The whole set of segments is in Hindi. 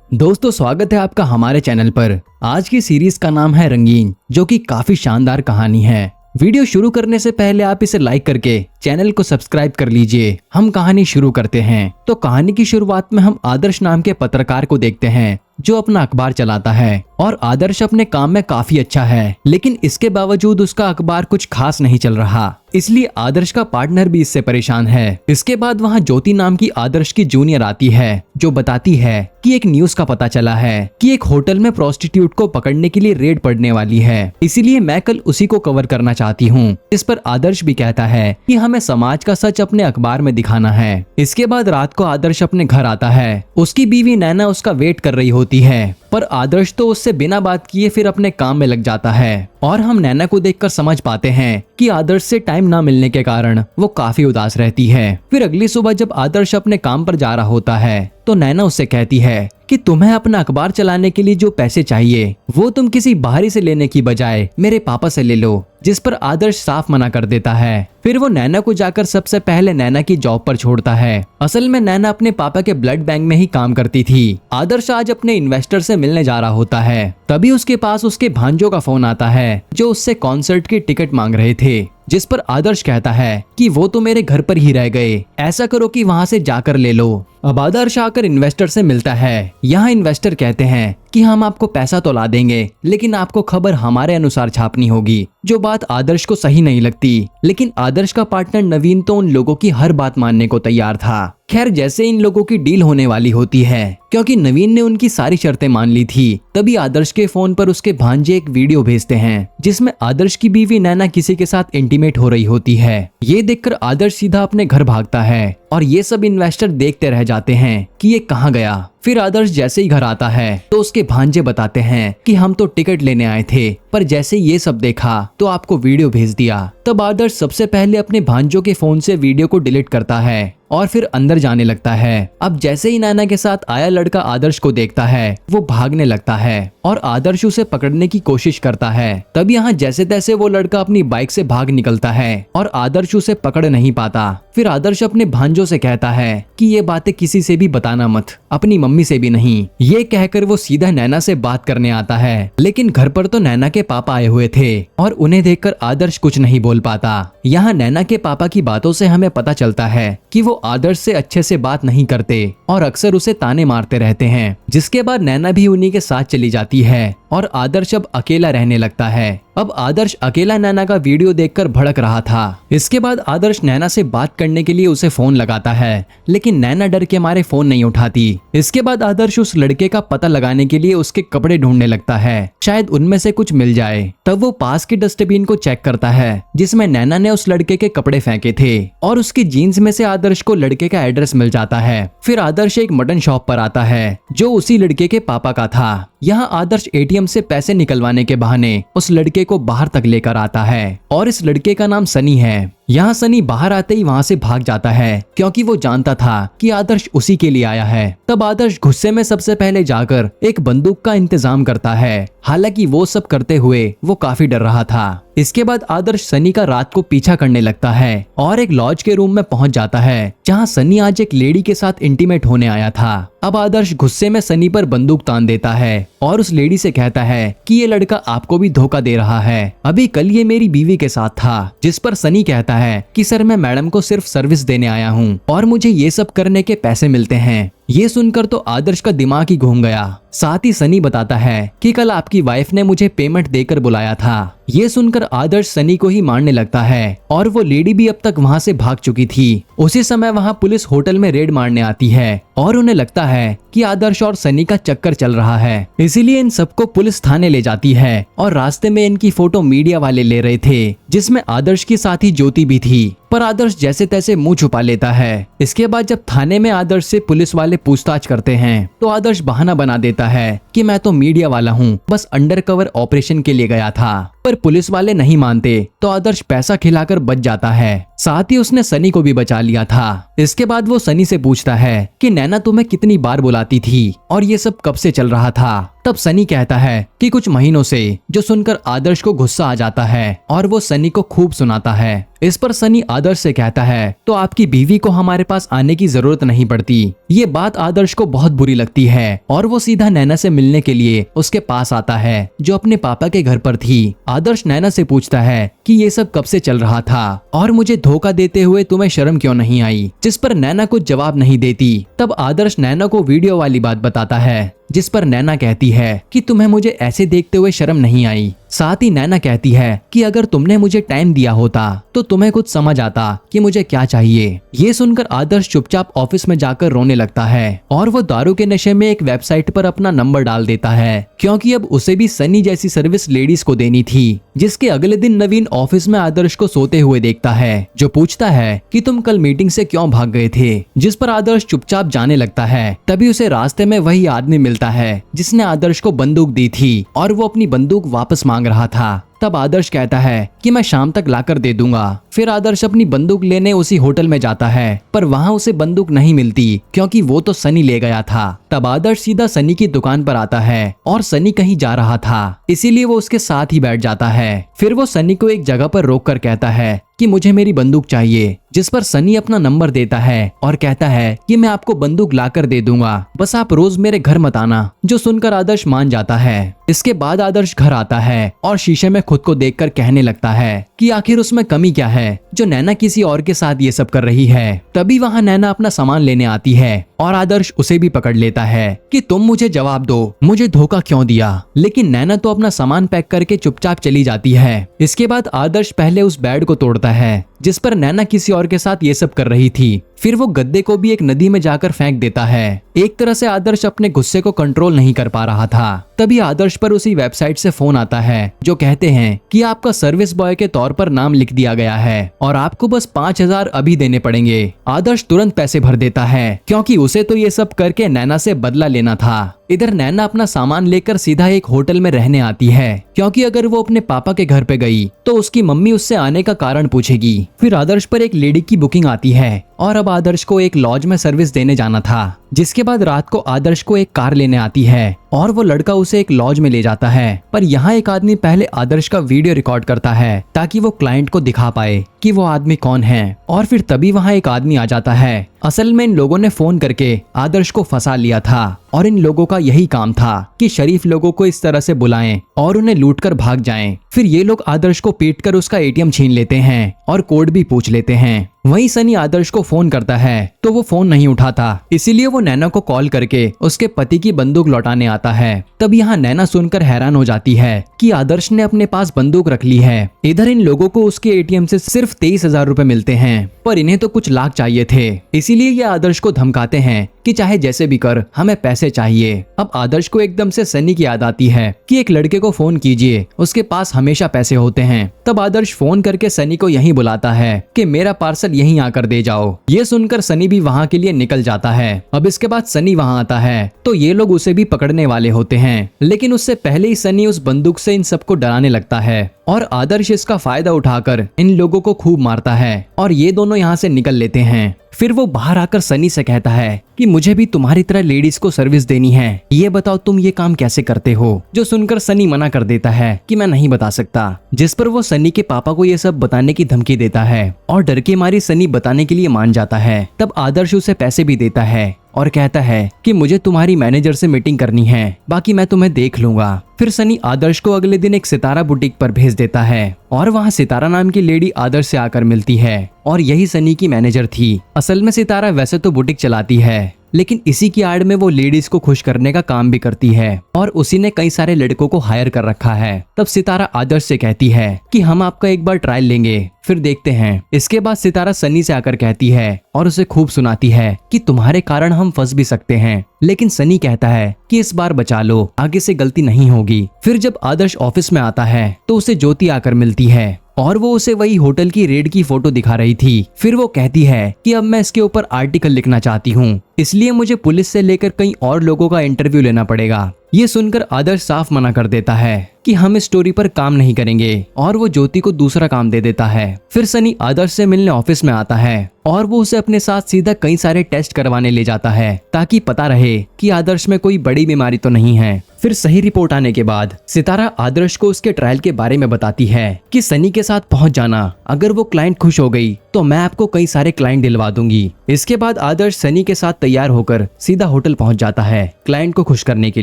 दोस्तों, स्वागत है आपका हमारे चैनल पर। आज की सीरीज का नाम है रंगीन, जो कि काफी शानदार कहानी है। वीडियो शुरू करने से पहले आप इसे लाइक करके चैनल को सब्सक्राइब कर लीजिए। हम कहानी शुरू करते हैं। तो कहानी की शुरुआत में हम आदर्श नाम के पत्रकार को देखते हैं, जो अपना अखबार चलाता है। और आदर्श अपने काम में काफी अच्छा है, लेकिन इसके बावजूद उसका अखबार कुछ खास नहीं चल रहा, इसलिए आदर्श का पार्टनर भी इससे परेशान है। इसके बाद वहाँ ज्योति नाम की आदर्श की जूनियर आती है, जो बताती है कि एक न्यूज का पता चला है कि एक होटल में प्रोस्टिट्यूट को पकड़ने के लिए रेड पड़ने वाली है, इसीलिए मैं कल उसी को कवर करना चाहती हूँ। इस पर आदर्श भी कहता है कि हमें समाज का सच अपने अखबार में दिखाना है। इसके बाद रात को आदर्श अपने घर आता है। उसकी बीवी नैना उसका वेट कर रही होती है, पर आदर्श तो उससे बिना बात किए फिर अपने काम में लग जाता है। और हम नैना को देखकर समझ पाते हैं कि आदर्श से टाइम ना मिलने के कारण वो काफी उदास रहती है। फिर अगली सुबह जब आदर्श अपने काम पर जा रहा होता है, तो नैना उससे कहती है कि तुम्हें अपना अखबार चलाने के लिए जो पैसे चाहिए वो तुम किसी बाहरी से लेने की बजाय मेरे पापा से ले लो, जिस पर आदर्श साफ मना कर देता है। फिर वो नैना को जाकर सबसे पहले नैना की जॉब पर छोड़ता है। असल में नैना अपने पापा के ब्लड बैंक में ही काम करती थी। आदर्श आज अपने इन्वेस्टर से मिलने जा रहा होता है, तभी उसके पास उसके भांजों का फोन आता है, जो उससे कॉन्सर्ट की टिकट मांग रहे थे। जिस पर आदर्श कहता है कि वो तो मेरे घर पर ही रह गए, ऐसा करो कि वहाँ से जाकर ले लो। अब आदर्श आकर इन्वेस्टर से मिलता है। यहाँ इन्वेस्टर कहते हैं कि हम आपको पैसा तो ला देंगे, लेकिन आपको खबर हमारे अनुसार छापनी होगी, जो बात आदर्श को सही नहीं लगती। लेकिन आदर्श का पार्टनर नवीन तो उन लोगों की हर बात मानने को तैयार था। खैर, जैसे इन लोगों की डील होने वाली होती है, क्योंकि नवीन ने उनकी सारी शर्तें मान ली थी, तभी आदर्श के फोन पर उसके भांजे एक वीडियो भेजते हैं, जिसमें आदर्श की बीवी नैना किसी के साथ इंटीमेट हो रही होती है। ये देखकर आदर्श सीधा अपने घर भागता है, और ये सब इन्वेस्टर देखते रह जाते हैं कि ये कहाँ गया। फिर आदर्श जैसे ही घर आता है, तो उसके भांजे बताते हैं कि हम तो टिकट लेने आए थे, पर जैसे ये सब देखा तो आपको वीडियो भेज दिया। तब आदर्श सबसे पहले अपने भांजों के फोन से वीडियो को डिलीट करता है और फिर अंदर जाने लगता है। अब जैसे ही नैना के साथ आया लड़का आदर्श को देखता है, वो भागने लगता है और आदर्श उसे पकड़ने की कोशिश करता है। तब यहाँ जैसे तैसे वो लड़का अपनी बाइक से भाग निकलता है और आदर्श उसे पकड़ नहीं पाता। फिर आदर्श अपने भांजों से कहता है कि ये बातें किसी से भी बताना मत, अपनी मम्मी से भी नहीं। ये कहकर वो सीधा नैना से बात करने आता है, लेकिन घर पर तो नैना के पापा आए हुए थे और उन्हें देखकर आदर्श कुछ नहीं बोल पाता। यहाँ नैना के पापा की बातों से हमें पता चलता है कि वो आदर्श से अच्छे से बात नहीं करते और अक्सर उसे ताने मारते रहते हैं। जिसके बाद नैना भी उन्हीं के साथ चली जाती है और आदर्श अब अकेला रहने लगता है। अब आदर्श अकेला नैना का वीडियो देखकर भड़क रहा था। इसके बाद आदर्श नैना से बात करने के लिए उसे फोन लगाता है, लेकिन नैना डर के मारे फोन नहीं उठाती। इसके बाद आदर्श उस लड़के का पता लगाने के लिए उसके कपड़े ढूंढने लगता है, शायद उनमें से कुछ मिल जाए। तब वो पास के डस्टबिन को चेक करता है, जिसमें नैना ने उस लड़के के कपड़े फेंके थे, और उसकी जीन्स में से आदर्श को लड़के का एड्रेस मिल जाता है। फिर आदर्श एक मटन शॉप पर आता है, जो उसी लड़के के पापा का था। यहाँ आदर्श एटीएम से पैसे निकलवाने के बहाने उस लड़के को बाहर तक लेकर आता है, और इस लड़के का नाम सनी है। यहाँ सनी बाहर आते ही वहाँ से भाग जाता है, क्योंकि वो जानता था कि आदर्श उसी के लिए आया है। तब आदर्श गुस्से में सबसे पहले जाकर एक बंदूक का इंतजाम करता है। हालांकि वो सब करते हुए वो काफी डर रहा था। इसके बाद आदर्श सनी का रात को पीछा करने लगता है और एक लॉज के रूम में पहुंच जाता है, जहां सनी आज एक लेडी के साथ इंटीमेट होने आया था। अब आदर्श गुस्से में सनी पर बंदूक तान देता है और उस लेडी से कहता है कि ये लड़का आपको भी धोखा दे रहा है। अभी कल ये मेरी बीवी के साथ था। जिस पर सनी कहता है कि सर, मैं मैडम को सिर्फ सर्विस देने आया हूँ और मुझे ये सब करने के पैसे मिलते हैं। ये सुनकर तो आदर्श का दिमाग ही घूम गया। साथ ही सनी बताता है कि कल आपकी वाइफ ने मुझे पेमेंट देकर बुलाया था। ये सुनकर आदर्श सनी को ही मारने लगता है और वो लेडी भी अब तक वहाँ से भाग चुकी थी। उसी समय वहाँ पुलिस होटल में रेड मारने आती है और उन्हें लगता है कि आदर्श और सनी का चक्कर चल रहा है, इसीलिए इन सबको पुलिस थाने ले जाती है। और रास्ते में इनकी फोटो मीडिया वाले ले रहे थे, जिसमें आदर्श की साथी ज्योति भी थी, पर आदर्श जैसे तैसे मुंह छुपा लेता है। इसके बाद जब थाने में आदर्श से पुलिस वाले पूछताछ करते हैं, तो आदर्श बहाना बना देता है कि मैं तो मीडिया वाला हूँ, बस अंडरकवर ऑपरेशन के लिए गया था। पर पुलिस वाले नहीं मानते, तो आदर्श पैसा खिलाकर बच जाता है। साथ ही उसने सनी को भी बचा लिया था। इसके बाद वो सनी से पूछता है कि नैना तुम्हें कितनी बार बुलाती थी और ये सब कब से चल रहा था। तब सनी कहता है कि कुछ महीनों से, जो सुनकर आदर्श को गुस्सा आ जाता है और वो सनी को खूब सुनाता है। इस पर सनी आदर्श से कहता है तो आपकी बीवी को हमारे पास आने की जरूरत नहीं पड़ती। ये बात आदर्श को बहुत बुरी लगती है और वो सीधा नैना से मिलने के लिए उसके पास आता है, जो अपने पापा के घर पर थी। आदर्श नैना से पूछता है कि ये सब कब से चल रहा था और मुझे धोखा देते हुए तुम्हें शर्म क्यों नहीं आई, जिस पर नैना कुछ जवाब नहीं देती। तब आदर्श नैना को वीडियो वाली बात बताता है, जिस पर नैना कहती है कि तुम्हें मुझे ऐसे देखते हुए शर्म नहीं आई। साथ ही नैना कहती है कि अगर तुमने मुझे टाइम दिया होता तो तुम्हें कुछ समझ आता कि मुझे क्या चाहिए। ये सुनकर आदर्श चुपचाप ऑफिस में जाकर रोने लगता है और वो दारू के नशे में एक वेबसाइट पर अपना नंबर डाल देता है, क्योंकि अब उसे भी सनी जैसी सर्विस लेडीज को देनी थी। जिसके अगले दिन नवीन ऑफिस में आदर्श को सोते हुए देखता है, जो पूछता है कि तुम कल मीटिंग से क्यों भाग गए थे, जिस पर आदर्श चुपचाप जाने लगता है। तभी उसे रास्ते में वही आदमी मिलता है जिसने आदर्श को बंदूक दी थी और वो अपनी बंदूक वापस मांग रहा था। तब आदर्श कहता है कि मैं शाम तक लाकर दे दूंगा। फिर आदर्श अपनी बंदूक लेने उसी होटल में जाता है, पर वहाँ उसे बंदूक नहीं मिलती, क्योंकि वो तो सनी ले गया था। तब आदर्श सीधा सनी की दुकान पर आता है और सनी कहीं जा रहा था, इसीलिए वो उसके साथ ही बैठ जाता है। फिर वो सनी को एक जगह पर रोककर कहता है कि मुझे मेरी बंदूक चाहिए, जिस पर सनी अपना नंबर देता है और कहता है कि मैं आपको बंदूक लाकर दे दूंगा, बस आप रोज मेरे घर मत आना। जो सुनकर आदर्श मान जाता है। इसके बाद आदर्श घर आता है और शीशे में खुद को देखकर कहने लगता है कि आखिर उसमें कमी क्या है जो नैना किसी और के साथ ये सब कर रही है। तभी वहाँ नैना अपना सामान लेने आती है और आदर्श उसे भी पकड़ लेता है कि तुम मुझे जवाब दो, मुझे धोखा क्यों दिया। लेकिन नैना तो अपना सामान पैक करके चुपचाप चली जाती है। इसके बाद आदर्श पहले उस बेड को तोड़ता है जिस पर नैना किसी और के साथ ये सब कर रही थी। फिर वो गद्दे को भी एक नदी में जाकर फेंक देता है। एक तरह से आदर्श अपने गुस्से को कंट्रोल नहीं कर पा रहा था। तभी आदर्श पर उसी वेबसाइट से फोन आता है, जो कहते हैं कि आपका सर्विस बॉय के तौर पर नाम लिख दिया गया है और आपको बस 5,000 अभी देने पड़ेंगे। आदर्श तुरंत पैसे भर देता है, क्योंकि उसे तो ये सब करके नैना से बदला लेना था। इधर नैना अपना सामान लेकर सीधा एक होटल में रहने आती है, क्योंकि अगर वो अपने पापा के घर पे गई तो उसकी मम्मी उससे आने का कारण पूछेगी। फिर आदर्श पर एक लेडी की बुकिंग आती है और अब आदर्श को एक लॉज में सर्विस देने जाना था। जिसके बाद रात को आदर्श को एक कार लेने आती है और वो लड़का उसे एक लॉज में ले जाता है। पर यहाँ एक आदमी पहले आदर्श का वीडियो रिकॉर्ड करता है ताकि वो क्लाइंट को दिखा पाए कि वो आदमी कौन है। और फिर तभी वहाँ एक आदमी आ जाता है। असल में इन लोगों ने फोन करके आदर्श को फंसा लिया था और इन लोगों का यही काम था कि शरीफ लोगों को इस तरह से बुलाएं और उन्हें लूटकर भाग जाएं। फिर ये लोग आदर्श को पीटकर उसका एटीएम छीन लेते हैं और कोड भी पूछ लेते हैं। वहीं सनी आदर्श को फोन करता है तो वो फोन नहीं उठाता, इसीलिए वो नैना को कॉल करके उसके पति की बंदूक लौटाने आता है। तब यहाँ नैना सुनकर हैरान हो जाती है कि आदर्श ने अपने पास बंदूक रख ली है। इधर इन लोगों को उसके एटीएम से सिर्फ 23,000 रुपए मिलते हैं, पर इन्हें तो कुछ लाख चाहिए थे। इसीलिए ये आदर्श को धमकाते हैं कि चाहे जैसे भी कर, हमें पैसे चाहिए। अब आदर्श को एकदम से सनी की याद आती है कि एक लड़के को फोन कीजिए, उसके पास हमेशा पैसे होते हैं। तब आदर्श फोन करके सनी को यहीं बुलाता है कि मेरा पार्सल यहीं आकर दे जाओ। ये सुनकर सनी भी वहाँ के लिए निकल जाता है। अब इसके बाद सनी वहाँ आता है तो ये लोग उसे भी पकड़ने वाले होते हैं, लेकिन उससे पहले ही सनी उस बंदूक से इन सबको डराने लगता है और आदर्श इसका फायदा उठाकर इन लोगों को खूब मारता है और ये दोनों यहाँ से निकल लेते हैं। फिर वो बाहर आकर सनी से कहता है कि मुझे भी तुम्हारी तरह लेडीज को सर्विस देनी है, ये बताओ तुम ये काम कैसे करते हो। जो सुनकर सनी मना कर देता है कि मैं नहीं बता सकता, जिस पर वो सनी के पापा को ये सब बताने की धमकी देता है और डर के मारे सनी बताने के लिए मान जाता है। तब आदर्श उसे पैसे भी देता है और कहता है कि मुझे तुम्हारी मैनेजर से मीटिंग करनी है, बाकी मैं तुम्हें देख लूंगा। फिर सनी आदर्श को अगले दिन एक सितारा बुटीक पर भेज देता है और वहाँ सितारा नाम की लेडी आदर्श से आकर मिलती है और यही सनी की मैनेजर थी। असल में सितारा वैसे तो बुटीक चलाती है, लेकिन इसी की आड़ में वो लेडीज को खुश करने का काम भी करती है और उसी ने कई सारे लड़कों को हायर कर रखा है। तब सितारा आदर्श से कहती है कि हम आपका एक बार ट्रायल लेंगे, फिर देखते हैं। इसके बाद सितारा सनी से आकर कहती है और उसे खूब सुनाती है कि तुम्हारे कारण हम फंस भी सकते हैं, लेकिन सनी कहता है कि इस बार बचा लो, आगे से गलती नहीं होगी। फिर जब आदर्श ऑफिस में आता है तो उसे ज्योति आकर मिलती है और वो उसे वही होटल की रेड की फोटो दिखा रही थी। फिर वो कहती है कि अब मैं इसके ऊपर आर्टिकल लिखना चाहती हूँ, इसलिए मुझे पुलिस से लेकर कई और लोगों का इंटरव्यू लेना पड़ेगा। ये सुनकर आदर्श साफ मना कर देता है कि हम इस स्टोरी पर काम नहीं करेंगे और वो ज्योति को दूसरा काम दे देता है। फिर सनी आदर्श से मिलने ऑफिस में आता है और वो उसे अपने साथ सीधा कई सारे टेस्ट करवाने ले जाता है ताकि पता रहे कि आदर्श में कोई बड़ी बीमारी तो नहीं है। फिर सही रिपोर्ट आने के बाद सितारा आदर्श को उसके ट्रायल के बारे में बताती है कि सनी के साथ पहुंच जाना, अगर वो क्लाइंट खुश हो गई तो मैं आपको कई सारे क्लाइंट दिलवा दूंगी। इसके बाद आदर्श सनी के साथ तैयार होकर सीधा होटल पहुंच जाता है क्लाइंट को खुश करने के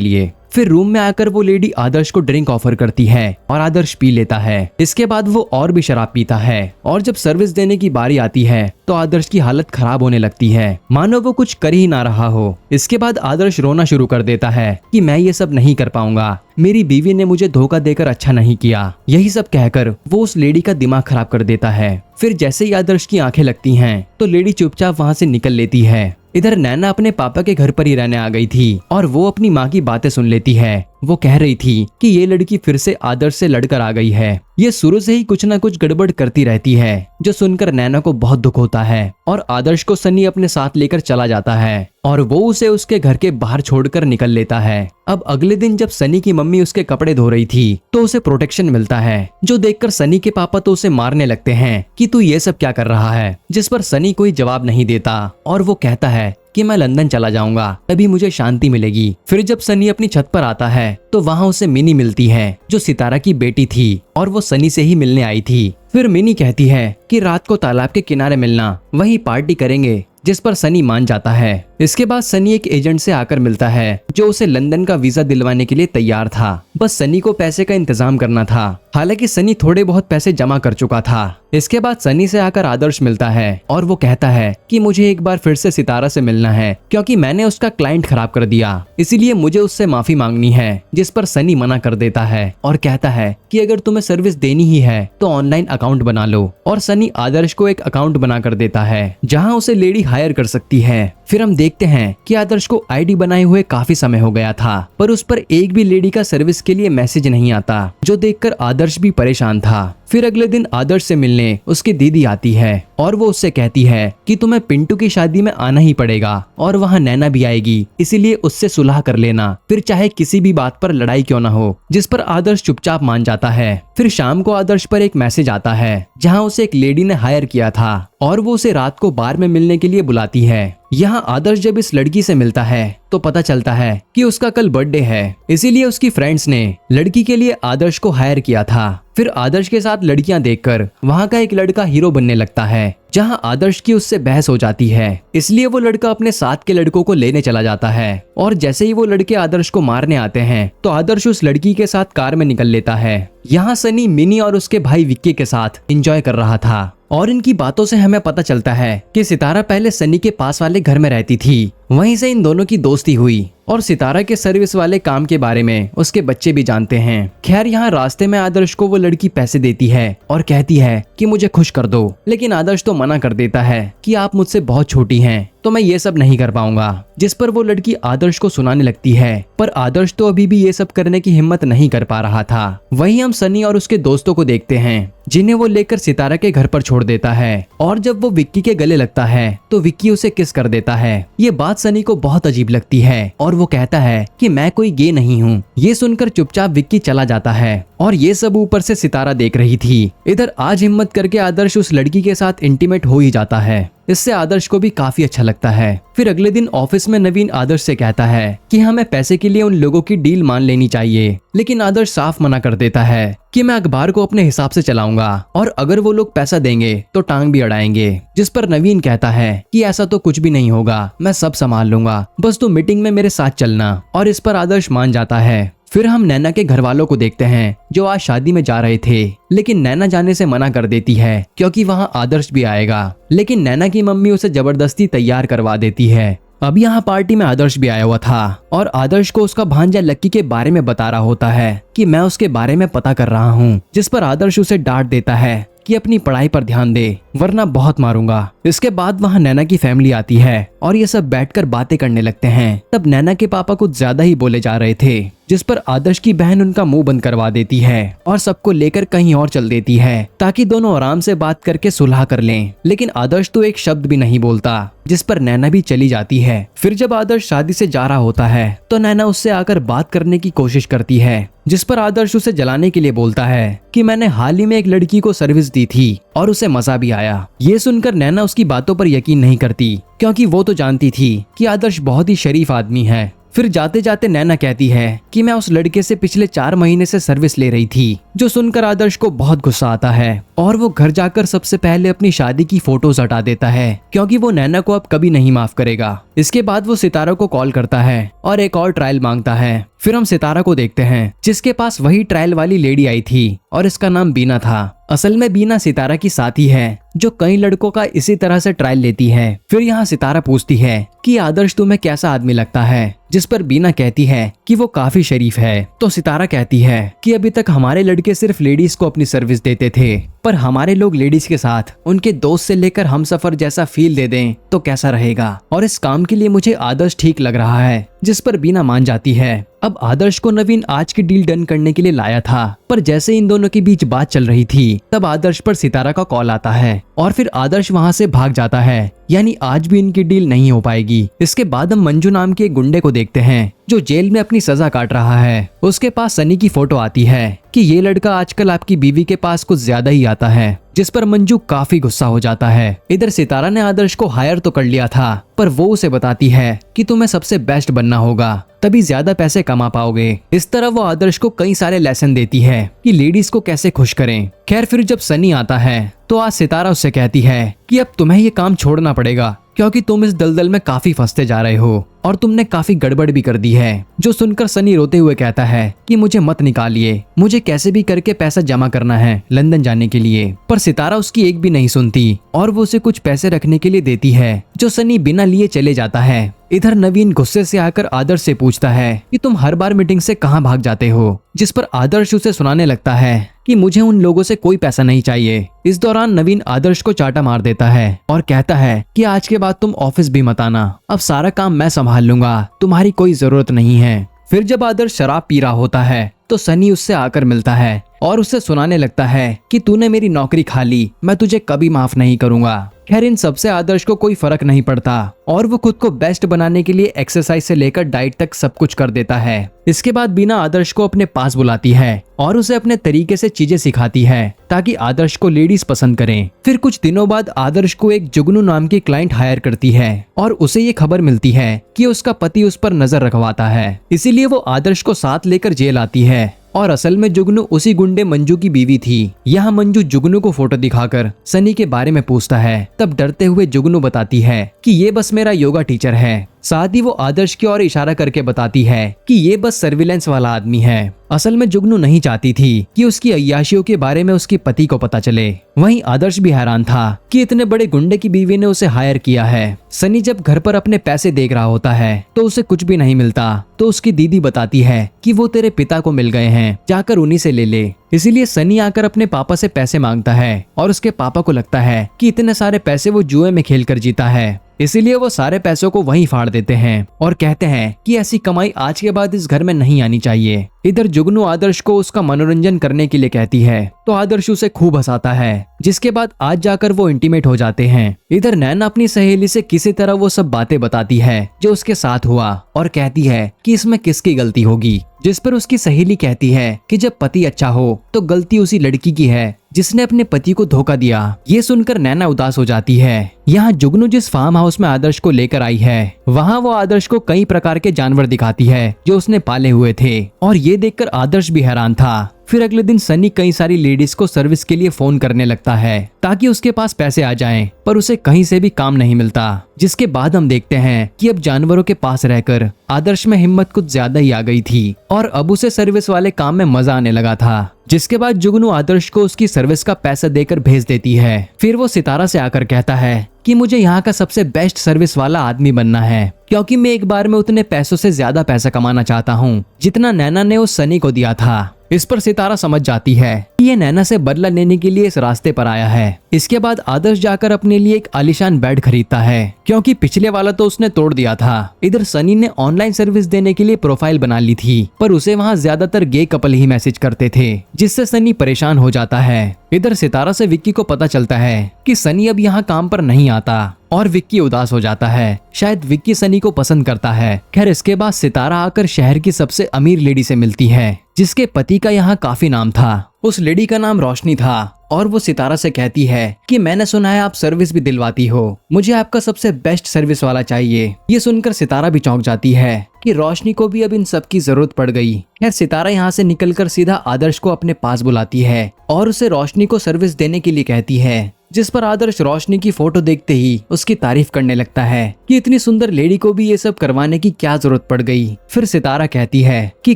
लिए। फिर रूम में आकर वो लेडी आदर्श को ड्रिंक ऑफर करती है और आदर्श पी लेता है। इसके बाद वो और भी शराब पीता है और जब सर्विस देने की बारी आती है तो आदर्श की हालत खराब होने लगती है, मानो वो कुछ कर ही ना रहा हो। इसके बाद आदर्श रोना शुरू कर देता है कि मैं ये सब नहीं कर पाऊंगा, मेरी बीवी ने मुझे धोखा देकर अच्छा नहीं किया। यही सब कहकर वो उस लेडी का दिमाग खराब कर देता है। फिर जैसे ही आदर्श की आंखें लगती हैं तो लेडी चुपचाप वहां से निकल लेती है। इधर नैना अपने पापा के घर पर ही रहने आ गई थी और वो अपनी माँ की बातें सुन लेती है। वो कह रही थी कि ये लड़की फिर से आदर्श से लड़कर आ गई है, ये शुरू से ही कुछ न कुछ गड़बड़ करती रहती है, जो सुनकर नैना को बहुत दुख होता है और आदर्श को सनी अपने साथ लेकर चला जाता है और वो उसे उसके घर के बाहर छोड़कर निकल लेता है। अब अगले दिन जब सनी की मम्मी उसके कपड़े धो रही थी तो उसे प्रोटेक्शन मिलता है, जो देखकर सनी के पापा तो उसे मारने लगते हैं कि तू ये सब क्या कर रहा है, जिस पर सनी कोई जवाब नहीं देता और वो कहता है कि मैं लंदन चला जाऊंगा, तभी मुझे शांति मिलेगी। फिर जब सनी अपनी छत पर आता है तो वहाँ उसे मिनी मिलती है, जो सितारा की बेटी थी और वो सनी से ही मिलने आई थी। फिर मिनी कहती है कि रात को तालाब के किनारे मिलना, वहीं पार्टी करेंगे, जिस पर सनी मान जाता है। इसके बाद सनी एक एजेंट से आकर मिलता है जो उसे लंदन का वीजा दिलवाने के लिए तैयार था, बस सनी को पैसे का इंतजाम करना था। हालांकि सनी थोड़े बहुत पैसे जमा कर चुका था। इसके बाद सनी से आकर आदर्श मिलता है और वो कहता है कि मुझे एक बार फिर से सितारा से मिलना है क्योंकि मैंने उसका क्लाइंट खराब कर दिया, इसीलिए मुझे उससे माफी मांगनी है, जिस पर सनी मना कर देता है और कहता है कि अगर तुम्हें सर्विस देनी ही है तो ऑनलाइन अकाउंट बना लो। और सनी आदर्श को एक अकाउंट बना कर देता है जहाँ उसे लेडी हायर कर सकती है। फिर हम देखते हैं कि आदर्श को आईडी बनाए हुए काफी समय हो गया था, पर उस पर एक भी लेडी का सर्विस के लिए मैसेज नहीं आता, जो देखकर आदर्श भी परेशान था। फिर अगले दिन आदर्श से मिलने उसकी दीदी आती है और वो उससे कहती है कि तुम्हें पिंटू की शादी में आना ही पड़ेगा और वहाँ नैना भी आएगी, इसीलिए उससे सुलह कर लेना, फिर चाहे किसी भी बात पर लड़ाई क्यों ना हो, जिस पर आदर्श चुपचाप मान जाता है। फिर शाम को आदर्श पर एक मैसेज आता है जहाँ उसे एक लेडी ने हायर किया था और वो उसे रात को बार में मिलने के लिए बुलाती है। यहाँ आदर्श जब इस लड़की से मिलता है तो पता चलता है कि उसका कल बर्थडे है, इसीलिए उसकी फ्रेंड्स ने लड़की के लिए आदर्श को हायर किया था। फिर आदर्श के साथ लड़कियां देखकर वहाँ का एक लड़का हीरो बनने लगता है, जहाँ आदर्श की उससे बहस हो जाती है, इसलिए वो लड़का अपने साथ के लड़कों को लेने चला जाता है और जैसे ही वो लड़के आदर्श को मारने आते हैं तो आदर्श उस लड़की के साथ कार में निकल लेता है। यहाँ सनी मिनी और उसके भाई विक्की के साथ एंजॉय कर रहा था और इनकी बातों से हमें पता चलता है कि सितारा पहले सनी के पास वाले घर में रहती थी, वहीं से इन दोनों की दोस्ती हुई और सितारा के सर्विस वाले काम के बारे में उसके बच्चे भी जानते हैं। खैर यहाँ रास्ते में आदर्श को वो लड़की पैसे देती है और कहती है कि मुझे खुश कर दो, लेकिन आदर्श तो मना कर देता है कि आप मुझसे बहुत छोटी हैं तो मैं ये सब नहीं कर पाऊंगा, जिस पर वो लड़की आदर्श को सुनाने लगती है, पर आदर्श तो अभी भी ये सब करने की हिम्मत नहीं कर पा रहा था। वहीं हम सनी और उसके दोस्तों को देखते हैं जिन्हें वो लेकर सितारा के घर पर छोड़ देता है और जब वो विक्की के गले लगता है तो विक्की उसे किस कर देता है। ये बात सनी को बहुत अजीब लगती है और वो कहता है कि मैं कोई गे नहीं हूँ। ये सुनकर चुपचाप विक्की चला जाता है और ये सब ऊपर से सितारा देख रही थी। इधर आज हिम्मत करके आदर्श उस लड़की के साथ इंटीमेट हो ही जाता है, इससे आदर्श को भी काफी अच्छा लगता है। फिर अगले दिन ऑफिस में नवीन आदर्श से कहता है कि हमें पैसे के लिए उन लोगों की डील मान लेनी चाहिए, लेकिन आदर्श साफ मना कर देता है कि मैं अखबार को अपने हिसाब से चलाऊंगा और अगर वो लोग पैसा देंगे तो टांग भी अड़ाएंगे, जिस पर नवीन कहता है कि ऐसा तो कुछ भी नहीं होगा, मैं सब संभाल लूंगा, बस तू मीटिंग में मेरे साथ चलना। और इस पर आदर्श मान जाता है। फिर हम नैना के घर वालों को देखते हैं जो आज शादी में जा रहे थे, लेकिन नैना जाने से मना कर देती है क्योंकि वहाँ आदर्श भी आएगा, लेकिन नैना की मम्मी उसे जबरदस्ती तैयार करवा देती है। अब यहाँ पार्टी में आदर्श भी आया हुआ था और आदर्श को उसका भांजा लक्की के बारे में बता रहा होता है कि मैं उसके बारे में पता कर रहा हूँ, जिस पर आदर्श उसे डांट देता है कि अपनी पढ़ाई पर ध्यान दे वरना बहुत मारूंगा। इसके बाद वहाँ नैना की फैमिली आती है और ये सब बैठकर बातें करने लगते हैं। तब नैना के पापा कुछ ज्यादा ही बोले जा रहे थे जिस पर आदर्श की बहन उनका मुंह बंद करवा देती है और सबको लेकर कहीं और चल देती है ताकि दोनों आराम से बात करके सुलह कर लें। लेकिन आदर्श तो एक शब्द भी नहीं बोलता, जिस पर नैना भी चली जाती है। फिर जब आदर्श शादी से जा रहा होता है तो नैना उससे आकर बात करने की कोशिश करती है, जिस पर आदर्श उसे जलाने के लिए बोलता है कि मैंने हाल ही में एक लड़की को सर्विस दी थी और उसे मजा भी आया। ये सुनकर नैना उसकी बातों पर यकीन नहीं करती, क्योंकि वो तो जानती थी कि आदर्श बहुत ही शरीफ आदमी है। फिर जाते जाते नैना कहती है कि मैं उस लड़के से पिछले 4 महीने से सर्विस ले रही थी, जो सुनकर आदर्श को बहुत गुस्सा आता है और वो घर जाकर सबसे पहले अपनी शादी की फोटोज हटा देता है, क्योंकि वो नैना को अब कभी नहीं माफ करेगा। इसके बाद वो सितारा को कॉल करता है और एक और ट्रायल मांगता है। फिर हम सितारा को देखते हैं, जिसके पास वही ट्रायल वाली लेडी आई थी और इसका नाम बीना था। असल में बीना सितारा की साथी है, जो कई लड़कों का इसी तरह से ट्रायल लेती है। फिर यहाँ सितारा पूछती है कि आदर्श तुम्हें कैसा आदमी लगता है, जिस पर बीना कहती है कि वो काफी शरीफ है। तो सितारा कहती है कि अभी तक हमारे लड़के सिर्फ लेडीज को अपनी सर्विस देते थे, पर हमारे लोग लेडीज के साथ उनके दोस्त से लेकर हम सफर जैसा फील दे दें तो कैसा रहेगा, और इस काम के लिए मुझे आदर्श ठीक लग रहा है। जिस पर बीना मान जाती है। अब आदर्श को नवीन आज की डील डन करने के लिए लाया था, पर जैसे इन दोनों के बीच बात चल रही थी तब आदर्श पर सितारा का कॉल आता है और फिर आदर्श वहां से भाग जाता है, यानी आज भी इनकी डील नहीं हो पाएगी। इसके बाद हम मंजू नाम के एक गुंडे को देखते हैं, जो जेल में अपनी सजा काट रहा है। उसके पास सनी की फोटो आती है कि ये लड़का आजकल आपकी बीवी के पास कुछ ज्यादा ही आता है, जिस पर मंजू काफी गुस्सा हो जाता है। इधर सितारा ने आदर्श को हायर तो कर लिया था, पर वो उसे बताती है कि तुम्हें सबसे बेस्ट बनना होगा, तभी ज्यादा पैसे कमा पाओगे। इस तरह वो आदर्श को कई सारे लेसन देती है कि लेडीज को कैसे खुश करें। खैर फिर जब सनी आता है तो आज सितारा उससे कहती है कि अब तुम्हें ये काम छोड़ना पड़ेगा, क्योंकि तुम इस दलदल में काफी फंसते जा रहे हो और तुमने काफी गड़बड़ भी कर दी है। जो सुनकर सनी रोते हुए कहता है कि मुझे मत निकालिए, मुझे कैसे भी करके पैसा जमा करना है लंदन जाने के लिए। पर सितारा उसकी एक भी नहीं सुनती और वो उसे कुछ पैसे रखने के लिए देती है, जो सनी बिना लिए चले जाता है। इधर नवीन गुस्से से आकर आदर्श से पूछता है कि तुम हर बार मीटिंग से कहाँ भाग जाते हो, जिस पर आदर्श उसे सुनाने लगता है कि मुझे उन लोगों से कोई पैसा नहीं चाहिए। इस दौरान नवीन आदर्श को चाटा मार देता है और कहता है कि आज के बाद तुम ऑफिस भी मत आना, अब सारा काम मैं संभाल लूंगा, तुम्हारी कोई जरूरत नहीं है। फिर जब आदर्श शराब पी रहा होता है तो सनी उससे आकर मिलता है और उससे सुनाने लगता है कि तूने मेरी नौकरी खा ली, मैं तुझे कभी माफ नहीं करूंगा। खैर इन सबसे आदर्श को कोई फर्क नहीं पड़ता और वो खुद को बेस्ट बनाने के लिए एक्सरसाइज से लेकर डाइट तक सब कुछ कर देता है। इसके बाद बीना आदर्श को अपने पास बुलाती है और उसे अपने तरीके से चीजें सिखाती है ताकि आदर्श को लेडीज पसंद करें। फिर कुछ दिनों बाद आदर्श को एक जुगनू नाम की क्लाइंट हायर करती है और उसे ये खबर मिलती है कि उसका पति उस पर नजर रखवाता है, इसीलिए वो आदर्श को साथ लेकर जेल आती है। और असल में जुगनू उसी गुंडे मंजू की बीवी थी। यहाँ मंजू जुगनू को फोटो दिखाकर सनी के बारे में पूछता है, तब डरते हुए जुगनू बताती है कि ये बस मेरा योगा टीचर है। साथ ही वो आदर्श की ओर इशारा करके बताती है कि ये बस सर्विलेंस वाला आदमी है। असल में जुगनू नहीं चाहती थी कि उसकी अय्याशियों के बारे में उसके पति को पता चले। वहीं आदर्श भी हैरान था कि इतने बड़े गुंडे की बीवी ने उसे हायर किया है। सनी जब घर पर अपने पैसे देख रहा होता है तो उसे कुछ भी नहीं मिलता, तो उसकी दीदी बताती है कि वो तेरे पिता को मिल गए हैं, जाकर उन्हीं से ले ले। इसीलिए सनी आकर अपने पापा से पैसे मांगता है और उसके पापा को लगता है कि इतने सारे पैसे वो जुए में खेलकर जीता है, इसीलिए वो सारे पैसों को वहीं फाड़ देते हैं और कहते हैं कि ऐसी कमाई आज के बाद इस घर में नहीं आनी चाहिए। इधर जुगनू आदर्श को उसका मनोरंजन करने के लिए कहती है तो आदर्श उसे खूब हंसाता है, जिसके बाद आज जाकर वो इंटीमेट हो जाते हैं। इधर नैना अपनी सहेली से किसी तरह वो सब बातें बताती है जो उसके साथ हुआ और कहती है कि इसमें किसकी गलती होगी, जिस पर उसकी सहेली कहती है कि जब पति अच्छा हो तो गलती उसी लड़की की है जिसने अपने पति को धोखा दिया। ये सुनकर नैना उदास हो जाती है। यहाँ जुगनू जिस फार्म हाउस में आदर्श को लेकर आई है वहाँ वो आदर्श को कई प्रकार के जानवर दिखाती है जो उसने पाले हुए थे और ये देखकर आदर्श भी हैरान था। फिर अगले दिन सनी कई सारी लेडीज को सर्विस के लिए फोन करने लगता है ताकि उसके पास पैसे आ जाएं, पर उसे कहीं से भी काम नहीं मिलता। जिसके बाद हम देखते हैं कि अब जानवरों के पास रहकर आदर्श में हिम्मत कुछ ज्यादा ही आ गई थी और अब उसे सर्विस वाले काम में मजा आने लगा था। जिसके बाद जुगनू आदर्श को उसकी सर्विस का पैसा देकर भेज देती है। फिर वो सितारा से आकर कहता है कि मुझे यहाँ का सबसे बेस्ट सर्विस वाला आदमी बनना है क्योंकि मैं एक बार में उतने पैसों से ज्यादा पैसा कमाना चाहता हूँ जितना नैना ने उस सनी को दिया था। इस पर सितारा समझ जाती है कि ये नैना से बदला लेने के लिए इस रास्ते पर आया है। इसके बाद आदर्श जाकर अपने लिए एक आलीशान बेड खरीदता है क्योंकि पिछले वाला तो उसने तोड़ दिया था। इधर सनी ने ऑनलाइन सर्विस देने के लिए प्रोफाइल बना ली थी, पर उसे वहाँ ज्यादातर गे कपल ही मैसेज करते थे, जिससे सनी परेशान हो जाता है। इधर सितारा से विक्की को पता चलता है कि सनी अब यहाँ काम पर नहीं आता और विक्की उदास हो जाता है। शायद विक्की सनी को पसंद करता है। खैर इसके बाद सितारा आकर शहर की सबसे अमीर लेडी से मिलती है जिसके पति का यहाँ काफी नाम था। उस लेडी का नाम रोशनी था और वो सितारा से कहती है कि मैंने सुना है आप सर्विस भी दिलवाती हो, मुझे आपका सबसे बेस्ट सर्विस वाला चाहिए। ये सुनकर सितारा भी चौंक जाती है कि रोशनी को भी अब इन सब की जरूरत पड़ गई। खैर सितारा यहाँ से निकलकर सीधा आदर्श को अपने पास बुलाती है और उसे रोशनी को सर्विस देने के लिए कहती है, जिस पर आदर्श रोशनी की फोटो देखते ही उसकी तारीफ करने लगता है कि इतनी सुंदर लेडी को भी ये सब करवाने की क्या जरूरत पड़ गई। फिर सितारा कहती है कि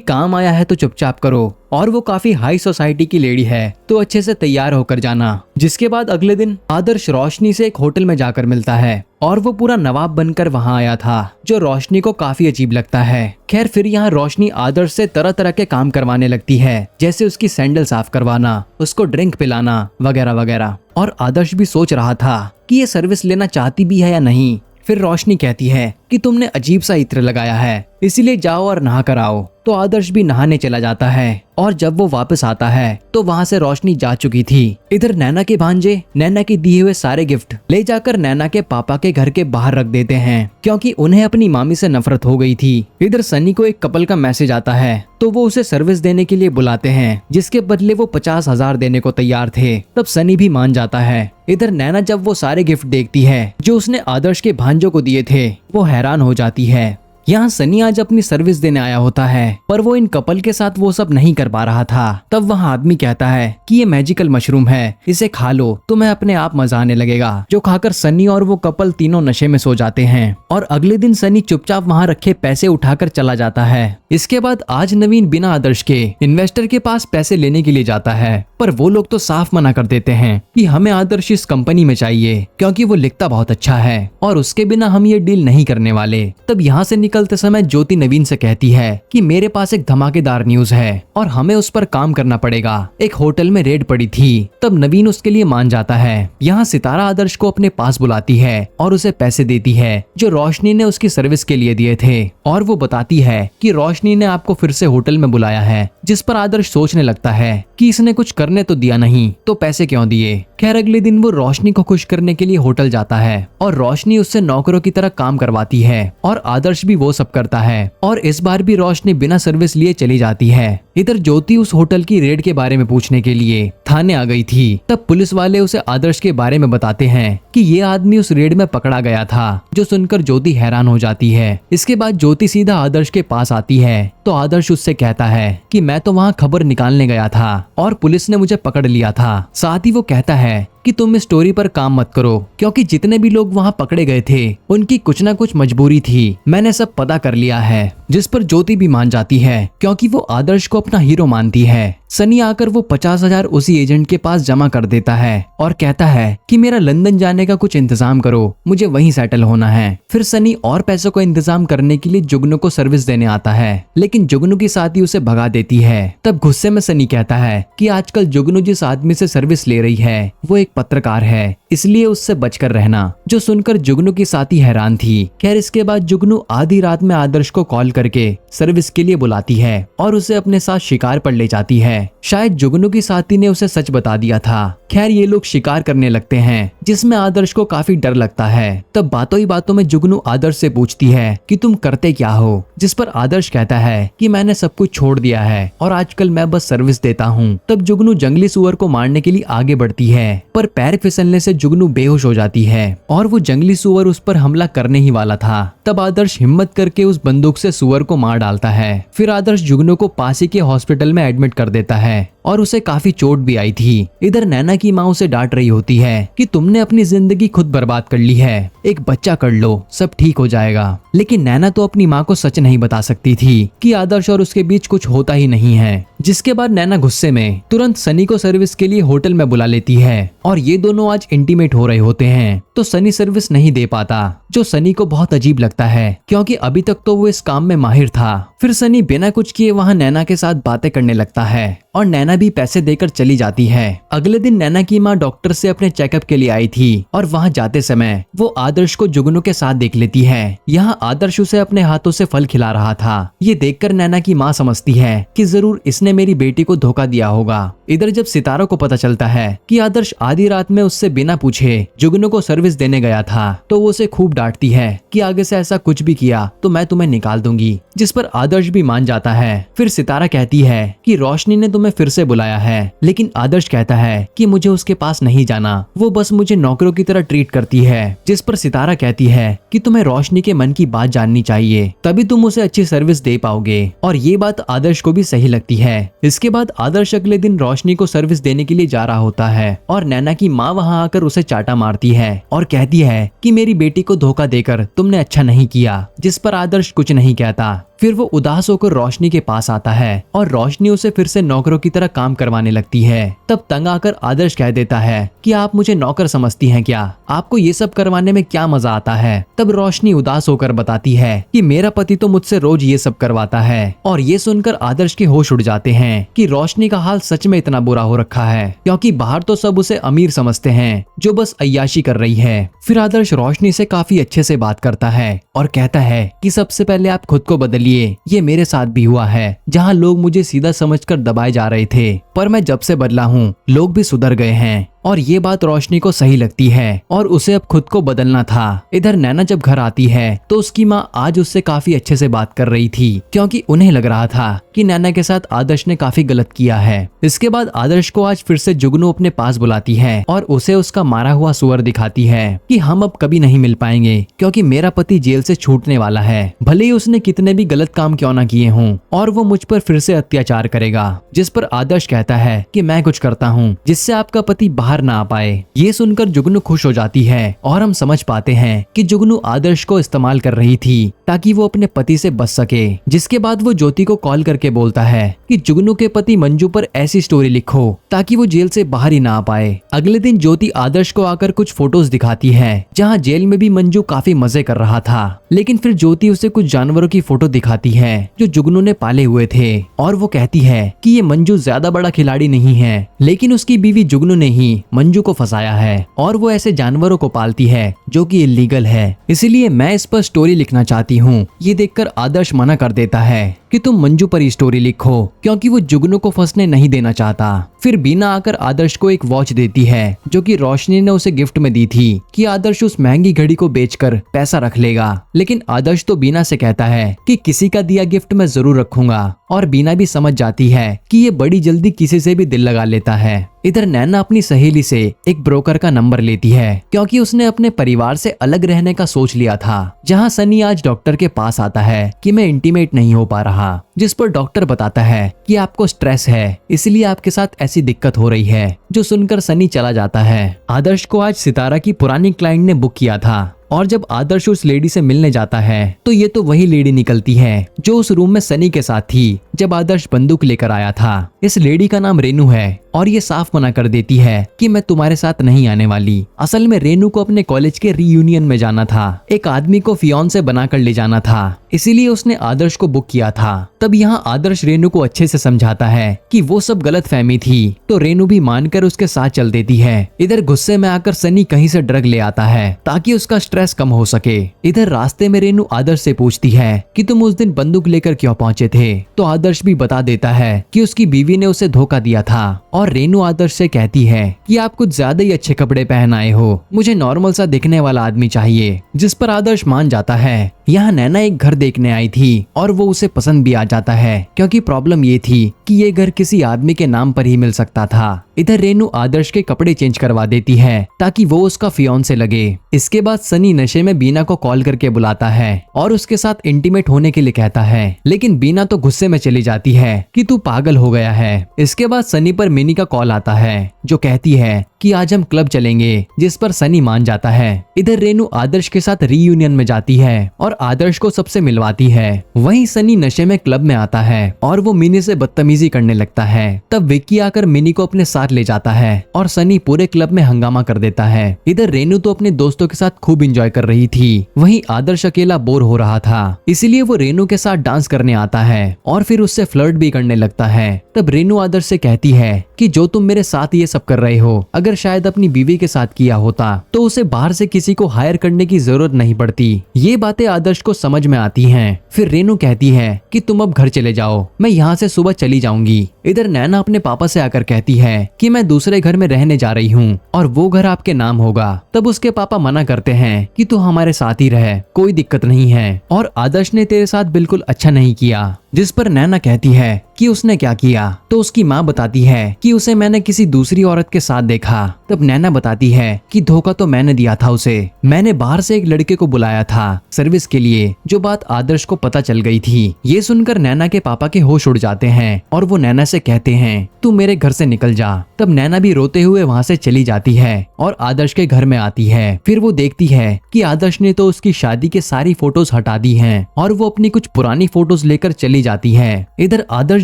काम आया है तो चुपचाप करो और वो काफी हाई सोसाइटी की लेडी है तो अच्छे से तैयार होकर जाना। जिसके बाद अगले दिन आदर्श रोशनी से एक होटल में जाकर मिलता है और वो पूरा नवाब बनकर वहाँ आया था, जो रोशनी को काफी अजीब लगता है। खैर फिर यहाँ रोशनी आदर्श से तरह तरह के काम करवाने लगती है, जैसे उसकी सैंडल साफ करवाना, उसको ड्रिंक पिलाना वगैरह वगैरह। और आदर्श भी सोच रहा था कि ये सर्विस लेना चाहती भी है या नहीं। फिर रोशनी कहती है कि तुमने अजीब सा इत्र लगाया है, इसीलिए जाओ और नहा कर आओ। तो आदर्श भी नहाने चला जाता है और जब वो वापस आता है तो वहाँ से रोशनी जा चुकी थी। इधर नैना के भांजे नैना के दिए हुए सारे गिफ्ट ले जाकर नैना के पापा के घर के बाहर रख देते हैं क्योंकि उन्हें अपनी मामी से नफरत हो गई थी। इधर सनी को एक कपल का मैसेज आता है तो वो उसे सर्विस देने के लिए बुलाते हैं, जिसके बदले वो 50,000 देने को तैयार थे। तब सनी भी मान जाता है। इधर नैना जब वो सारे गिफ्ट देखती है जो उसने आदर्श के भांजों को दिए थे, वो हैरान हो जाती है। यहाँ सनी आज अपनी सर्विस देने आया होता है, पर वो इन कपल के साथ वो सब नहीं कर पा रहा था। तब वहाँ आदमी कहता है कि ये मैजिकल मशरूम है, इसे खा लो तुम्हें अपने आप मजा आने लगेगा। जो खाकर सनी और वो कपल तीनों नशे में सो जाते हैं और अगले दिन सनी चुपचाप वहाँ रखे पैसे उठाकर चला जाता है। इसके बाद आज नवीन बिना आदर्श के इन्वेस्टर के पास पैसे लेने के लिए जाता है, पर वो लोग तो साफ मना कर देते हैं कि हमें आदर्श इस कंपनी में चाहिए क्योंकि वो लिखता बहुत अच्छा है और उसके बिना हम ये डील नहीं करने वाले। तब यहाँ से निकलते समय ज्योति नवीन से कहती है कि मेरे पास एक धमाकेदार न्यूज है और हमें उस पर काम करना पड़ेगा। एक होटल में रेड पड़ी थी। तब नवीन उसके लिए मान जाता है। यहाँ सितारा आदर्श को अपने पास बुलाती है और उसे पैसे देती है जो रोशनी ने उसकी सर्विस के लिए दिए थे, और वो बताती है कि रोशनी ने आपको फिर से होटल में बुलाया है। जिस पर आदर्श सोचने लगता है कि इसने कुछ करने तो दिया नहीं तो पैसे क्यों दिए। खैर अगले दिन वो रोशनी को खुश करने के लिए होटल जाता है और रोशनी उससे नौकरों की तरह काम करवाती है और आदर्श भी वो सब करता है। और इस बार भी रोशनी बिना सर्विस लिए चली जाती है। इधर ज्योति उस होटल की रेड के बारे में पूछने के लिए थाने आ गई थी। तब पुलिस वाले उसे आदर्श के बारे में बताते हैं कि ये आदमी उस रेड में पकड़ा गया था, जो सुनकर ज्योति हैरान हो जाती है। इसके बाद ज्योति सीधा आदर्श के पास आती है तो आदर्श उससे कहता है कि मैं तो वहाँ खबर निकालने गया था और पुलिस ने मुझे पकड़ लिया था। साथ ही वो कहता है कि तुम इस स्टोरी पर काम मत करो क्योंकि जितने भी लोग वहाँ पकड़े गए थे उनकी कुछ ना कुछ मजबूरी थी, मैंने सब पता कर लिया है। जिस पर ज्योति भी मान जाती है क्योंकि वो आदर्श को अपना हीरो मानती है। सनी आकर वो 50,000 उसी एजेंट के पास जमा कर देता है और कहता है कि मेरा लंदन जाने का कुछ इंतजाम करो, मुझे वहीं सेटल होना है। फिर सनी और पैसों का इंतजाम करने के लिए जुगनू को सर्विस देने आता है, लेकिन जुगनू की साथी उसे भगा देती है। तब गुस्से में सनी कहता है कि आजकल जुगनू जिस आदमी से सर्विस ले रही है वो एक पत्रकार है, इसलिए उससे बचकर रहना। जो सुनकर जुगनू की साथी हैरान थी। खैर इसके बाद जुगनू आधी रात में आदर्श को कॉल करके सर्विस के लिए बुलाती है और उसे अपने साथ शिकार पर ले जाती है। शायद जुगनू की साथी ने उसे सच बता दिया था। खैर ये लोग शिकार करने लगते हैं, जिसमें आदर्श को काफी डर लगता है। तब बातों ही बातों में जुगनू आदर्श से पूछती है कि तुम करते क्या हो, जिस पर आदर्श कहता है कि मैंने सब कुछ छोड़ दिया है और आजकल मैं बस सर्विस देता हूँ। तब जुगनू जंगली सुअर को मारने के लिए आगे बढ़ती है, पर पैर फिसलने से जुगनू बेहोश हो जाती है और वो जंगली सुअर उस पर हमला करने ही वाला था। तब आदर्श हिम्मत करके उस बंदूक से सुअर को मार डालता है। फिर आदर्श जुगनू को पास ही के हॉस्पिटल में एडमिट कर देता है और उसे काफी चोट भी आई थी। इधर नैना की माँ उसे डांट रही होती है कि तुमने अपनी जिंदगी खुद बर्बाद कर ली है, एक बच्चा कर लो सब ठीक हो जाएगा। लेकिन नैना तो अपनी माँ को सच नहीं बता सकती थी कि आदर्श और उसके बीच कुछ होता ही नहीं है। जिसके बाद नैना गुस्से में तुरंत सनी को सर्विस के लिए होटल में बुला लेती है और ये दोनों आज इंटीमेट हो रहे होते हैं। तो सनी सर्विस नहीं दे पाता, जो सनी को बहुत अजीब लगता है क्योंकि अभी तक तो वो इस काम में माहिर था। फिर सनी बिना कुछ किए वहाँ नैना के साथ बातें करने लगता है और नैना भी पैसे देकर चली जाती है। अगले दिन नैना की माँ डॉक्टर से अपने चेकअप के लिए आई थी और वहाँ जाते समय वो आदर्श को जुगनू के साथ देख लेती है। यहाँ आदर्श उसे अपने हाथों से फल खिला रहा था। ये देखकर नैना की माँ समझती है कि जरूर इसने मेरी बेटी को धोखा दिया होगा। इधर जब सितारा को पता चलता है कि आदर्श आधी रात में उससे बिना पूछे जुगनू को सर्विस देने गया था, तो वो उसे खूब डांटती है कि आगे से ऐसा कुछ भी किया तो मैं तुम्हें निकाल दूंगी, जिस पर आदर्श भी मान जाता है। फिर सितारा कहती है कि रोशनी ने तुम्हें फिर से बुलाया है, लेकिन आदर्श कहता है कि मुझे उसके पास नहीं जाना, वो बस मुझे नौकरों की तरह ट्रीट करती है। जिस पर सितारा कहती है कि तुम्हें रोशनी के मन की बात जाननी चाहिए, तभी तुम उसे अच्छी सर्विस दे पाओगे। और ये बात आदर्श को भी सही लगती है। इसके बाद आदर्श अगले दिन रोशनी को सर्विस देने के लिए जा रहा होता है और नैना की माँ वहाँ आकर उसे चाटा मारती है और कहती है कि मेरी बेटी को धोखा देकर तुमने अच्छा नहीं किया, जिस पर आदर्श कुछ नहीं कहता। फिर वो उदास होकर रोशनी के पास आता है और रोशनी उसे फिर से नौकरों की तरह काम करवाने लगती है। तब तंग आकर आदर्श कह देता है कि आप मुझे नौकर समझती हैं क्या? आपको ये सब करवाने में क्या मजा आता है? तब रोशनी उदास होकर बताती है कि मेरा पति तो मुझसे रोज ये सब करवाता है। और ये सुनकर आदर्श के होश उड़ जाते हैं कि रोशनी का हाल सच में इतना बुरा हो रखा है, क्योंकि बाहर तो सब उसे अमीर समझते हैं जो बस अय्याशी कर रही है। फिर आदर्श रोशनी से काफी अच्छे से बात करता है और कहता है कि सबसे पहले आप खुद को बदलिए, ये मेरे साथ भी हुआ है, जहाँ लोग मुझे सीधा समझकर दबाए जा रहे थे, पर मैं जब से बदला हूँ लोग भी सुधर गए हैं। और ये बात रोशनी को सही लगती है और उसे अब खुद को बदलना था। इधर नैना जब घर आती है तो उसकी माँ आज उससे काफी अच्छे से बात कर रही थी, क्योंकि उन्हें लग रहा था कि नैना के साथ आदर्श ने काफी गलत किया है। इसके बाद आदर्श को आज फिर से जुगनू अपने पास बुलाती है और उसे उसका मारा हुआ सुअर दिखाती है कि हम अब कभी नहीं मिल पाएंगे, क्योंकि मेरा पति जेल से छूटने वाला है, भले ही उसने कितने भी गलत काम क्यों ना किए हों, और वो मुझ पर फिर से अत्याचार करेगा। जिस पर आदर्श कहता है कि मैं कुछ करता हूँ जिससे आपका पति बाहर ना आ पाए। ये सुनकर जुगनू खुश हो जाती है और हम समझ पाते हैं कि जुगनू आदर्श को इस्तेमाल कर रही थी ताकि वो अपने पति से बच सके। जिसके बाद वो ज्योति को कॉल करके बोलता है कि जुगनू के पति मंजू पर ऐसी स्टोरी लिखो ताकि वो जेल से बाहर ही ना आ पाए। अगले दिन ज्योति आदर्श को आकर कुछ फोटोज दिखाती है जहाँ जेल में भी मंजू काफी मजे कर रहा था, लेकिन फिर ज्योति उसे कुछ जानवरों की फोटो दिखाती है जो जुगनू ने पाले हुए थे और वो कहती है कि ये मंजू ज्यादा बड़ा खिलाड़ी नहीं है, लेकिन उसकी बीवी जुगनू ने ही मंजू को फंसाया है और वो ऐसे जानवरों को पालती है जो कि इलीगल है, इसलिए मैं इस पर स्टोरी लिखना चाहती हूँ। ये देखकर आदर्श मना कर देता है कि तुम मंजू पर ही स्टोरी लिखो, क्योंकि वो जुगनू को फंसने नहीं देना चाहता। फिर बीना आकर आदर्श को एक वॉच देती है जो कि रोशनी ने उसे गिफ्ट में दी थी कि आदर्श उस महंगी घड़ी को बेचकर पैसा रख लेगा, लेकिन आदर्श तो बीना से कहता है कि किसी का दिया गिफ्ट मैं जरूर रखूंगा, और बीना भी समझ जाती है कि ये बड़ी जल्दी किसी से भी दिल लगा लेता है। इधर नैना अपनी सहेली से एक ब्रोकर का नंबर लेती है, क्योंकि उसने अपने परिवार से अलग रहने का सोच लिया था। जहां सनी आज डॉक्टर के पास आता है कि मैं इंटीमेट नहीं हो पा रहा, जिस पर डॉक्टर बताता है कि आपको स्ट्रेस है, इसलिए आपके साथ ऐसी दिक्कत हो रही है। जो सुनकर सनी चला जाता है। आदर्श को आज सितारा की पुरानी क्लाइंट ने बुक किया था, और जब आदर्श उस लेडी से मिलने जाता है तो ये तो वही लेडी निकलती है जो उस रूम में सनी के साथ थी जब आदर्श बंदूक लेकर आया था। इस लेडी का नाम रेनू है और ये साफ मना कर देती है कि मैं तुम्हारे साथ नहीं आने वाली। असल में रेनू को अपने कॉलेज के रीयूनियन में जाना था, एक आदमी को फियांसे बनाकर ले जाना था, इसीलिए उसने आदर्श को बुक किया था। तब यहाँ आदर्श रेनू को अच्छे से समझाता है कि वो सब गलत फहमी थी, तो रेनू भी मानकर उसके साथ चल देती है। इधर गुस्से में आकर सनी कहीं से ड्रग ले आता है ताकि उसका स्ट्रेस कम हो सके। इधर रास्ते में रेनू आदर्श से पूछती है कि तुम उस दिन बंदूक लेकर क्यों पहुंचे थे, तो आदर्श भी बता देता है कि उसकी बीवी ने उसे धोखा दिया था। और रेनू आदर्श से कहती है कि आप कुछ ज्यादा ही अच्छे कपड़े पहन आए हो, मुझे नॉर्मल सा दिखने वाला आदमी चाहिए। जिस पर आदर्श मान जाता है। यहाँ नैना एक घर देखने आई थी और वो उसे पसंद भी आ जाता है, क्योंकि प्रॉब्लम ये थी कि ये घर किसी आदमी के नाम पर ही मिल सकता था, इधर रेनू आदर्श के कपड़े चेंज करवा देती है ताकि वो उसका फियांसे लगे। इसके बाद सनी नशे में बीना को कॉल करके बुलाता है और उसके साथ इंटीमेट होने के लिए कहता है, लेकिन बीना तो गुस्से में चली जाती है कि तू पागल हो गया है। इसके बाद सनी पर मिनी का कॉल आता है जो कहती है कि आज हम क्लब चलेंगे, जिस पर सनी मान जाता है। इधर रेनू आदर्श के साथ रीयूनियन में जाती है और आदर्श को सबसे मिलवाती है। वहीं सनी नशे में क्लब में आता है और वो मिनी से बदतमीजी करने लगता है। तब विक्की आकर मिनी को अपने साथ ले जाता है और सनी पूरे क्लब में हंगामा कर देता है। इधर रेनू तो अपने दोस्तों के साथ खूब एंजॉय कर रही थी, वहीं आदर्श अकेला बोर हो रहा था, इसलिए वो रेनू के साथ डांस करने आता है और फिर उससे फ्लर्ट भी करने लगता है। तब रेनू आदर्श से कहती है कि जो तुम मेरे साथ ये सब कर रहे हो, अगर शायद अपनी बीवी के साथ किया होता तो उसे बाहर से किसी को हायर करने की जरूरत नहीं पड़ती। ये बातें आदर्श को समझ में आती हैं। फिर रेनू कहती है कि तुम अब घर चले जाओ, मैं यहाँ से सुबह चली जाऊंगी। इधर नैना अपने पापा से आकर कहती है कि मैं दूसरे घर में रहने जा रही हूँ और वो घर आपके नाम होगा। तब उसके पापा मना करते हैं कि तू हमारे साथ ही रह, कोई दिक्कत नहीं है और आदर्श ने तेरे साथ बिल्कुल अच्छा नहीं किया। जिस पर नैना कहती है कि उसने क्या किया, तो उसकी माँ बताती है कि उसे मैंने किसी दूसरी औरत के साथ देखा। तब नैना बताती है कि धोखा तो मैंने दिया था उसे, मैंने बाहर से एक लड़के को बुलाया था सर्विस के लिए, जो बात आदर्श को पता चल गई थी। ये सुनकर नैना के पापा के होश उड़ जाते हैं और वो नैना से कहते हैं तू मेरे घर से निकल जा। तब नैना भी रोते हुए वहाँ से चली जाती है और आदर्श के घर में आती है। फिर वो देखती है कि आदर्श ने तो उसकी शादी के सारी फोटोज हटा दी हैं और वो अपनी कुछ पुरानी फोटोज लेकर चली जाती है। इधर आदर्श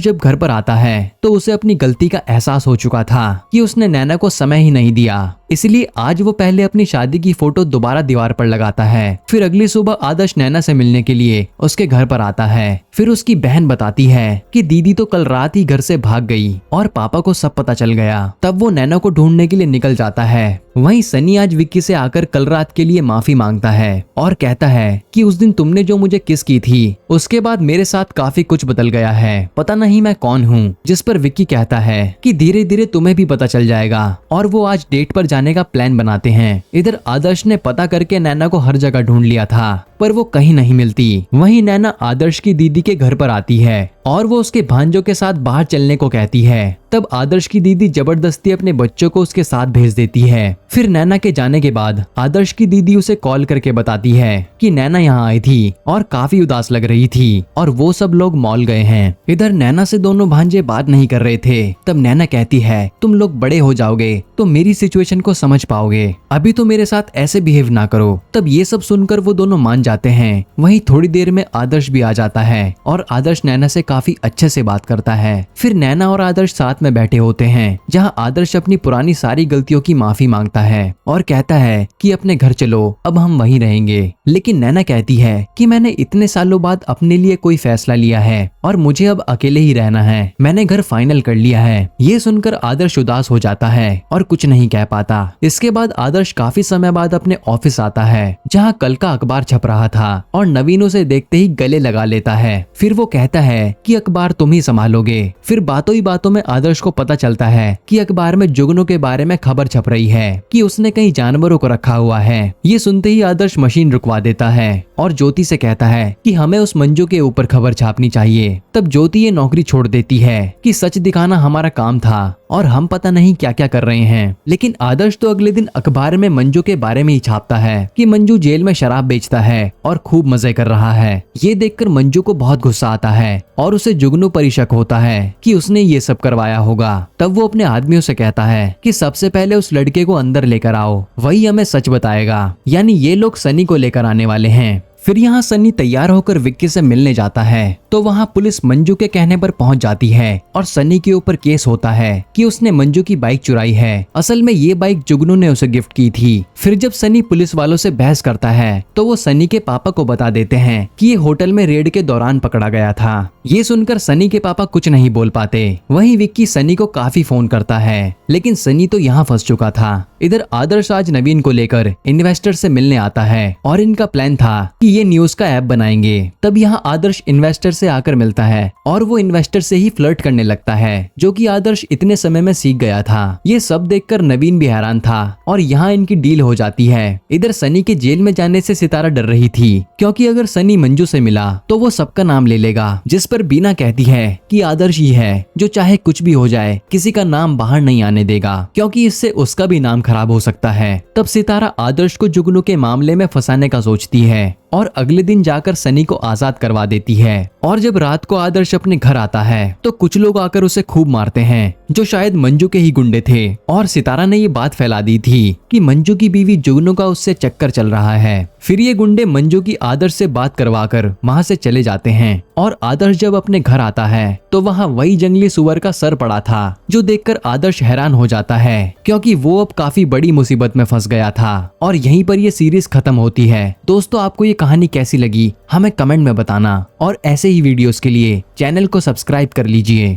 जब घर पर आता है तो उसे अपनी गलती का एहसास हो चुका था कि उसने नैना को समय ही नहीं दिया, इसलिए आज वो पहले अपनी शादी की फोटो दोबारा दीवार पर लगाता है। फिर अगली सुबह आदर्श नैना से मिलने के लिए उसके घर पर आता है। फिर उसकी बहन बताती है कि दीदी तो कल रात ही घर से भाग गई और पापा को सब पता चल गया। तब वो नैना को ढूंढने के लिए निकल जाता है। वहीं सनी आज विक्की से आकर कल रात के लिए माफी मांगता है और कहता है कि उस दिन तुमने जो मुझे किस की थी, उसके बाद मेरे साथ काफी कुछ बदल गया है, पता नहीं मैं कौन हूँ। जिस पर विक्की कहता है कि धीरे धीरे तुम्हें भी पता चल जाएगा और वो आज डेट पर जाने का प्लान बनाते हैं। इधर आदर्श ने पता करके नैना को हर जगह ढूंढ लिया था पर वो कहीं नहीं मिलती। वहीं नैना आदर्श की दीदी के घर पर आती है और वो उसके भांजों के साथ बाहर चलने को कहती है। तब आदर्श की दीदी जबरदस्ती अपने बच्चों को उसके साथ भेज देती है। फिर नैना के जाने के बाद आदर्श की दीदी उसे कॉल करके बताती है कि नैना यहाँ आई थी और काफी उदास लग रही थी और वो सब लोग मॉल गए हैं। इधर नैना से दोनों भांजे बात नहीं कर रहे थे। तब नैना कहती है तुम लोग बड़े हो जाओगे तो मेरी सिचुएशन को समझ पाओगे, अभी तो मेरे साथ ऐसे बिहेव ना करो। तब ये सब सुनकर वो दोनों मान जाते हैं। वहीं थोड़ी देर में आदर्श भी आ जाता है और आदर्श नैना से काफी अच्छे से बात करता है। फिर नैना और आदर्श साथ में बैठे होते हैं जहां आदर्श अपनी पुरानी सारी गलतियों की माफी मांगता है और कहता है कि अपने घर चलो, अब हम वहीं रहेंगे। लेकिन नैना कहती है कि मैंने इतने सालों बाद अपने लिए कोई फैसला लिया है और मुझे अब अकेले ही रहना है, मैंने घर फाइनल कर लिया है। ये सुनकर आदर्श उदास हो जाता है और कुछ नहीं कह पाता। इसके बाद आदर्श काफी समय बाद अपने ऑफिस आता है जहाँ कल का अखबार छप रहा था और नवीन उसे देखते ही गले लगा लेता है। फिर वो कहता है कि अखबार तुम ही संभालोगे। फिर बातों ही बातों में आदर्श को पता चलता है कि अखबार में जुगनू के बारे में खबर छप रही है कि उसने कई जानवरों को रखा हुआ है। ये सुनते ही आदर्श मशीन रुकवा देता है और ज्योति से कहता है कि हमें उस मंजू के ऊपर खबर छापनी चाहिए। तब ज्योति ये नौकरी छोड़ देती है कि सच दिखाना हमारा काम था और हम पता नहीं क्या क्या कर रहे हैं। लेकिन आदर्श तो अगले दिन अखबार में मंजू के बारे में ही छापता है कि मंजू जेल में शराब बेचता है और खूब मजे कर रहा है। ये देखकर मंजू को बहुत गुस्सा आता है और उसे जुगनू पर शक होता है कि उसने ये सब करवाया होगा। तब वो अपने आदमियों से कहता है कि सबसे पहले उस लड़के को अंदर लेकर आओ, वही हमें सच बताएगा। यानी ये लोग सनी को लेकर आने वाले हैं। फिर यहाँ सनी तैयार होकर विक्की से मिलने जाता है तो वहाँ पुलिस मंजू के कहने पर पहुंच जाती है और सनी के ऊपर केस होता है कि उसने मंजू की बाइक चुराई है। असल में ये बाइक जुगनू ने उसे गिफ्ट की थी। फिर जब सनी पुलिस वालों से बहस करता है तो वो सनी के पापा को बता देते हैं कि ये होटल में रेड के दौरान पकड़ा गया था। ये सुनकर सनी के पापा कुछ नहीं बोल पाते। वहीं विक्की सनी को काफी फोन करता है लेकिन सनी तो यहाँ फंस चुका था। इधर आदर्श आज नवीन को लेकर इन्वेस्टर से मिलने आता है और इनका प्लान था कि ये न्यूज का ऐप बनाएंगे। तब यहाँ आदर्श इन्वेस्टर से आकर मिलता है और वो इन्वेस्टर से ही फ्लर्ट करने लगता है, जो कि आदर्श इतने समय में सीख गया था। ये सब देखकर नवीन भी हैरान था और यहाँ इनकी डील हो जाती है। इधर सनी के जेल में जाने से सितारा डर रही थी, क्योंकि अगर सनी मंजू से मिला तो वो सबका नाम ले लेगा, जिस पर बीना कहती है कि आदर्श ही है जो चाहे कुछ भी हो जाए किसी का नाम बाहर नहीं आने देगा, क्योंकि इससे उसका भी नाम खराब हो सकता है। तब सितारा आदर्श को जुगनू के मामले में फंसाने का सोचती है और अगले दिन जाकर सनी को आजाद करवा देती है। और जब रात को आदर्श अपने घर आता है तो कुछ लोग आकर उसे खूब मारते हैं, जो शायद मंजू के ही गुंडे थे। और सितारा ने ये बात फैला दी थी कि मंजू की बीवी जुगनू का उससे चक्कर चल रहा है। फिर ये गुंडे मंजू की आदर्श से बात करवाकर वहां से चले जाते हैं। और आदर्श जब अपने घर आता है तो वहाँ वही जंगली सुअर का सर पड़ा था, जो देखकर आदर्श हैरान हो जाता है, क्योंकि वो अब काफी बड़ी मुसीबत में फंस गया था। और यहीं पर ये सीरीज खत्म होती है। दोस्तों, आपको ये कहानी कैसी लगी हमें कमेंट में बताना और ऐसे ही वीडियोस के लिए चैनल को सब्सक्राइब कर लीजिए।